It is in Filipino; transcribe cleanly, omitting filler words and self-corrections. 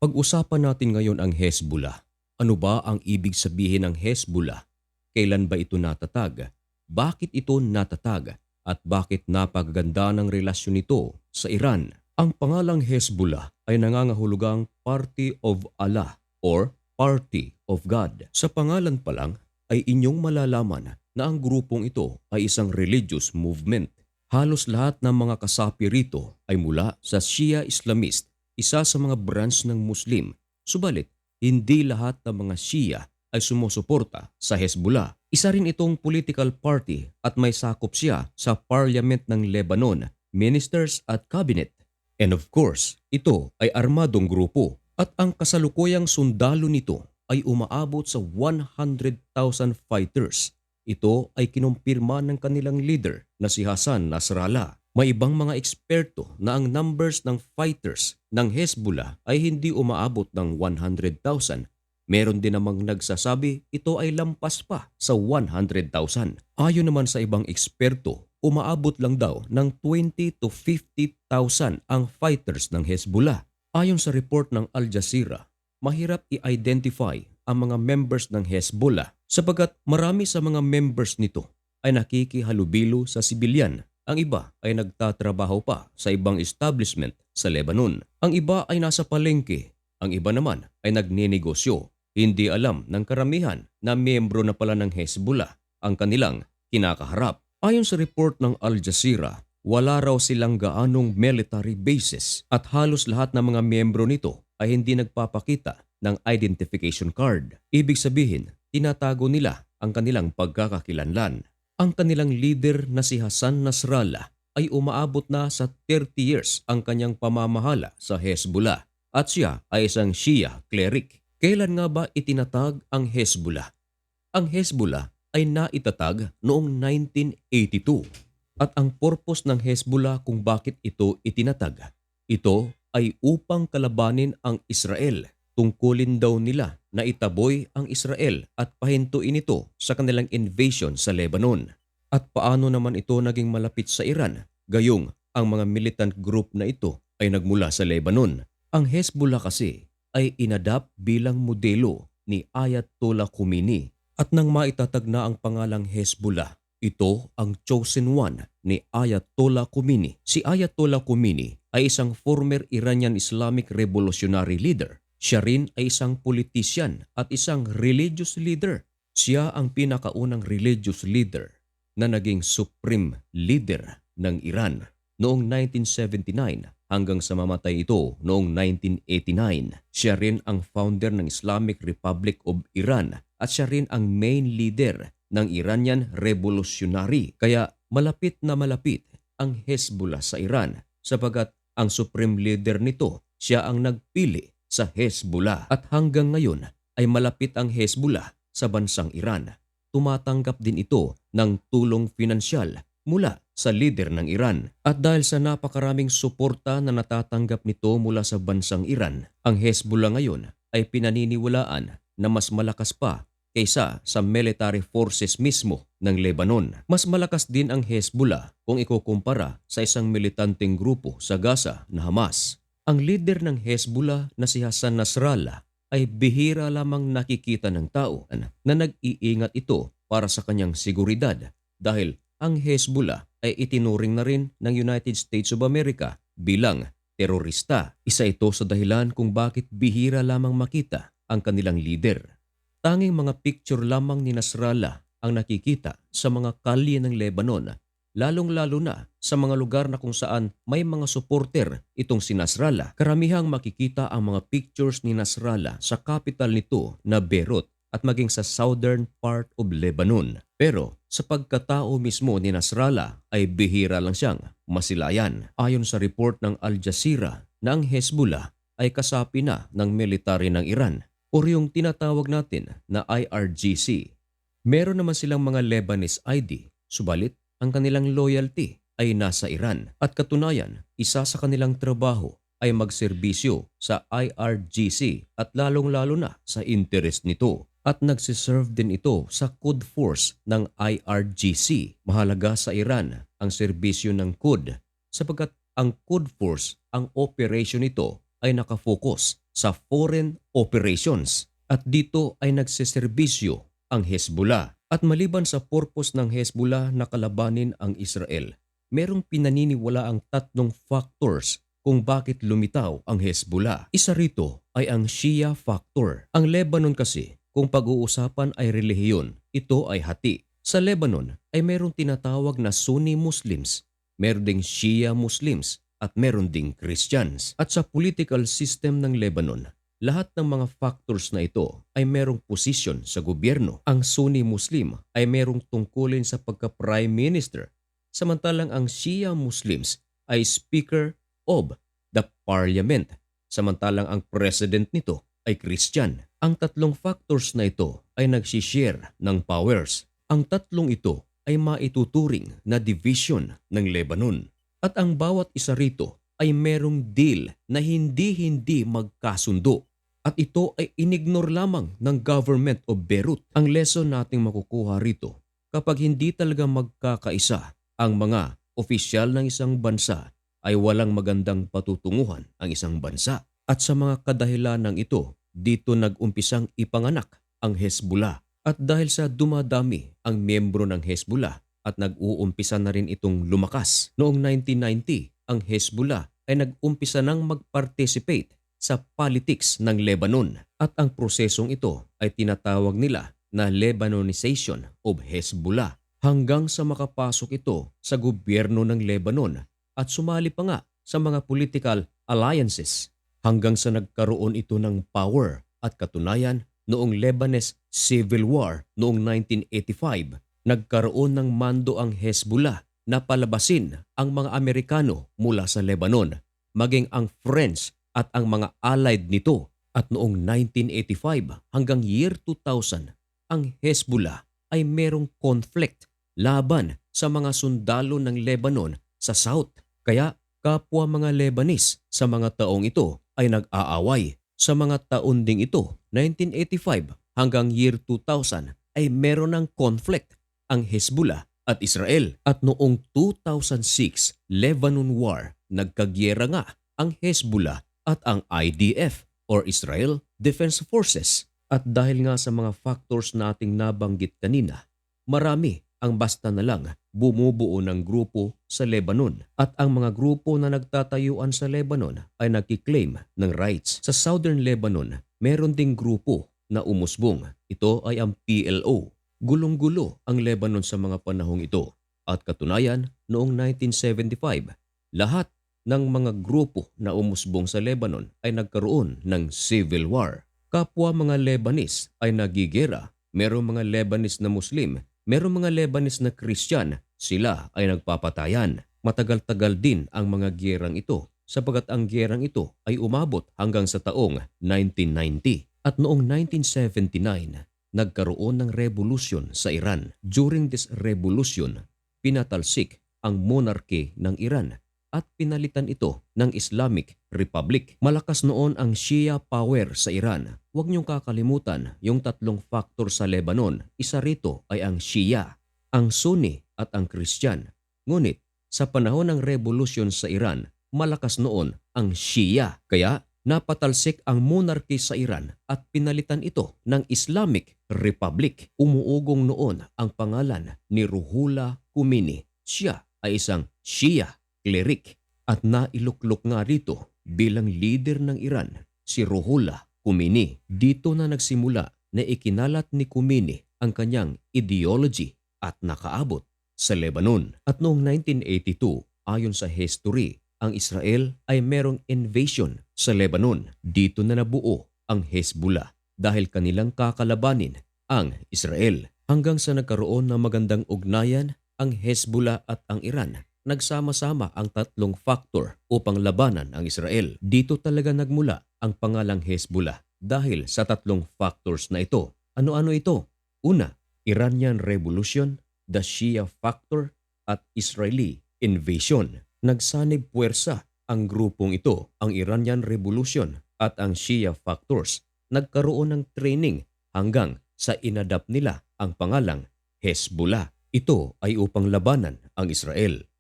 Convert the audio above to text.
Pag-usapan natin ngayon ang Hezbollah. Ano ba ang ibig sabihin ng Hezbollah? Kailan ba ito natatag? Bakit ito natatag? At bakit napakaganda ng relasyon nito sa Iran? Ang pangalang Hezbollah ay nangangahulugang Party of Allah or Party of God. Sa pangalan pa lang ay inyong malalaman na ang grupong ito ay isang religious movement. Halos lahat ng mga kasapi rito ay mula sa Shia Islamist, isa sa mga branch ng Muslim. Subalit, hindi lahat ng mga Shia ay sumusuporta sa Hezbollah. Isa rin itong political party at may sakop siya sa Parliament ng Lebanon, ministers at cabinet. And of course, ito ay armadong grupo at ang kasalukuyang sundalo nito ay umaabot sa 100,000 fighters. Ito ay kinumpirma ng kanilang leader na si Hassan Nasrallah. May ibang mga eksperto na ang numbers ng fighters ng Hezbollah ay hindi umaabot ng 100,000. Meron din namang nagsasabi ito ay lampas pa sa 100,000. Ayon naman sa ibang eksperto, umaabot lang daw ng 20 to 50,000 ang fighters ng Hezbollah. Ayon sa report ng Al Jazeera, mahirap i-identify ang mga members ng Hezbollah sapagat marami sa mga members nito ay nakikihalubilo sa sibilyan. Ang iba ay nagtatrabaho pa sa ibang establishment sa Lebanon. Ang iba ay nasa palengke. Ang iba naman ay nagninegosyo. Hindi alam ng karamihan na miyembro na pala ng Hezbollah ang kanilang kinakaharap. Ayon sa report ng Al Jazeera, wala raw silang gaanong military bases at halos lahat ng mga miyembro nito ay hindi nagpapakita ng identification card. Ibig sabihin, tinatago nila ang kanilang pagkakakilanlan. Ang kanilang leader na si Hassan Nasrallah ay umaabot na sa 30 years ang kanyang pamamahala sa Hezbollah at siya ay isang Shia cleric. Kailan nga ba itinatag ang Hezbollah? Ang Hezbollah ay naitatag noong 1982 at ang purpose ng Hezbollah kung bakit ito itinatag, ito ay upang kalabanin ang Israel. Tungkulin daw nila na itaboy ang Israel at pahintuin ito sa kanilang invasion sa Lebanon. At paano naman ito naging malapit sa Iran? Gayong ang mga militant group na ito ay nagmula sa Lebanon. Ang Hezbollah kasi ay inadapt bilang modelo ni Ayatollah Khomeini at nang maitatag na ang pangalang Hezbollah, ito ang chosen one ni Ayatollah Khomeini. Si Ayatollah Khomeini ay isang former Iranian Islamic revolutionary leader. Siya rin ay isang politician at isang religious leader. Siya ang pinakaunang religious leader na naging supreme leader ng Iran noong 1979 hanggang sa mamatay ito noong 1989. Siya rin ang founder ng Islamic Republic of Iran at siya rin ang main leader ng Iranian Revolutionary. Kaya malapit na malapit ang Hezbollah sa Iran sapagat ang supreme leader nito, siya ang nagpili sa Hezbollah at hanggang ngayon ay malapit ang Hezbollah sa bansang Iran. Tumatanggap din ito ng tulong pinansyal mula sa leader ng Iran. At dahil sa napakaraming suporta na natatanggap nito mula sa bansang Iran, ang Hezbollah ngayon ay pinaniniwalaan na mas malakas pa kaysa sa military forces mismo ng Lebanon. Mas malakas din ang Hezbollah kung ikukumpara sa isang militanteng grupo sa Gaza na Hamas. Ang leader ng Hezbollah na si Hassan Nasrallah ay bihira lamang nakikita ng tao na nag-iingat ito para sa kanyang seguridad dahil ang Hezbollah ay itinuring na rin ng United States of America bilang terorista. Isa ito sa dahilan kung bakit bihira lamang makita ang kanilang leader. Tanging mga picture lamang ni Nasrallah ang nakikita sa mga kalye ng Lebanon, lalong-lalo na sa mga lugar na kung saan may mga supporter itong si Nasrallah. Karamihang makikita ang mga pictures ni Nasrallah sa capital nito na Beirut at maging sa southern part of Lebanon. Pero sa pagkatao mismo ni Nasrallah ay bihira lang siyang masilayan. Ayon sa report ng Al Jazeera na ang Hezbollah ay kasapi na ng military ng Iran o yung tinatawag natin na IRGC. Meron naman silang mga Lebanese ID, subalit ang kanilang loyalty ay nasa Iran at katunayan, isa sa kanilang trabaho ay magserbisyo sa IRGC at lalong-lalo na sa interest nito. At nagsiserve din ito sa Quds Force ng IRGC. Mahalaga sa Iran ang serbisyo ng Quds sapagkat ang Quds Force, ang operation nito ay nakafocus sa foreign operations at dito ay nagseserbisyo ang Hezbollah. At maliban sa purpose ng Hezbollah na kalabanin ang Israel, merong pinaniniwala ang tatlong factors kung bakit lumitaw ang Hezbollah. Isa rito ay ang Shia factor. Ang Lebanon kasi, kung pag-uusapan ay relihiyon, ito ay hati. Sa Lebanon ay merong tinatawag na Sunni Muslims, meron ding Shia Muslims at meron ding Christians. At sa political system ng Lebanon, lahat ng mga factors na ito ay merong posisyon sa gobyerno. Ang Sunni Muslim ay merong tungkulin sa pagka-prime minister, samantalang ang Shia Muslims ay speaker of the parliament, samantalang ang president nito ay Christian. Ang tatlong factors na ito ay nagsishare ng powers. Ang tatlong ito ay maituturing na division ng Lebanon. At ang bawat isa rito ay merong deal na hindi magkasundo. At ito ay inignore lamang ng government of Beirut. Ang lesson nating makukuha rito, kapag hindi talaga magkakaisa ang mga opisyal ng isang bansa, ay walang magandang patutunguhan ang isang bansa. At sa mga kadahilanang ito, dito nag-umpisang ipanganak ang Hezbollah. At dahil sa dumadami ang miyembro ng Hezbollah at nag-uumpisa na rin itong lumakas, noong 1990 ang Hezbollah ay nag-umpisa nang mag-participate sa politics ng Lebanon at ang prosesong ito ay tinatawag nila na Lebanonization of Hezbollah hanggang sa makapasok ito sa gobyerno ng Lebanon at sumali pa nga sa mga political alliances hanggang sa nagkaroon ito ng power at katunayan noong Lebanese Civil War noong 1985 nagkaroon ng mando ang Hezbollah na palabasin ang mga Amerikano mula sa Lebanon maging ang French at ang mga allied nito. At noong 1985 hanggang year 2000, ang Hezbollah ay merong conflict laban sa mga sundalo ng Lebanon sa South. Kaya kapwa mga Lebanese sa mga taong ito ay nag-aaway. Sa mga taon ding ito, 1985 hanggang year 2000, ay meron ng conflict ang Hezbollah at Israel. At noong 2006, Lebanon War, nagkagyera nga ang Hezbollah at ang IDF or Israel Defense Forces. At dahil nga sa mga factors nating nabanggit kanina, marami ang basta na lang bumubuo ng grupo sa Lebanon. At ang mga grupo na nagtatayuan sa Lebanon ay nagkiklaim ng rights. Sa Southern Lebanon, meron ding grupo na umusbong. Ito ay ang PLO. Gulong-gulo ang Lebanon sa mga panahong ito. At katunayan, noong 1975, lahat ng mga grupo na umusbong sa Lebanon ay nagkaroon ng civil war. Kapwa mga Lebanese ay nagigera. Merong mga Lebanese na Muslim, merong mga Lebanese na Christian, sila ay nagpapatayan. Matagal-tagal din ang mga gerang ito sapagat ang gerang ito ay umabot hanggang sa taong 1990. At noong 1979, nagkaroon ng revolusyon sa Iran. During this revolution, pinatalsik ang monarchy ng Iran at pinalitan ito ng Islamic Republic. Malakas noon ang Shia power sa Iran. Huwag niyong kakalimutan yung tatlong factor sa Lebanon. Isa rito ay ang Shia, ang Sunni at ang Christian. Ngunit sa panahon ng revolusyon sa Iran, malakas noon ang Shia. Kaya napatalsik ang monarchy sa Iran at pinalitan ito ng Islamic Republic. Umuugong noon ang pangalan ni Ruhollah Khomeini. Siya ay isang Shia cleric at nailuklok nga rito bilang leader ng Iran si Ruhollah Khomeini. Dito na nagsimula na ikinalat ni Khomeini ang kanyang ideology at nakaabot sa Lebanon. At noong 1982, ayon sa history, ang Israel ay merong invasion sa Lebanon. Dito na nabuo ang Hezbollah dahil kanilang kakalabanin ang Israel. Hanggang sa nagkaroon ng magandang ugnayan ang Hezbollah at ang Iran. Nagsama-sama ang tatlong factor upang labanan ang Israel. Dito talaga nagmula ang pangalang Hezbollah dahil sa tatlong factors na ito. Ano-ano ito? Una, Iranian Revolution, the Shia factor at Israeli invasion. Nagsanib puwersa ang grupong ito, ang Iranian Revolution at ang Shia factors. Nagkaroon ng training hanggang sa inadapt nila ang pangalang Hezbollah. Ito ay upang labanan ang Israel.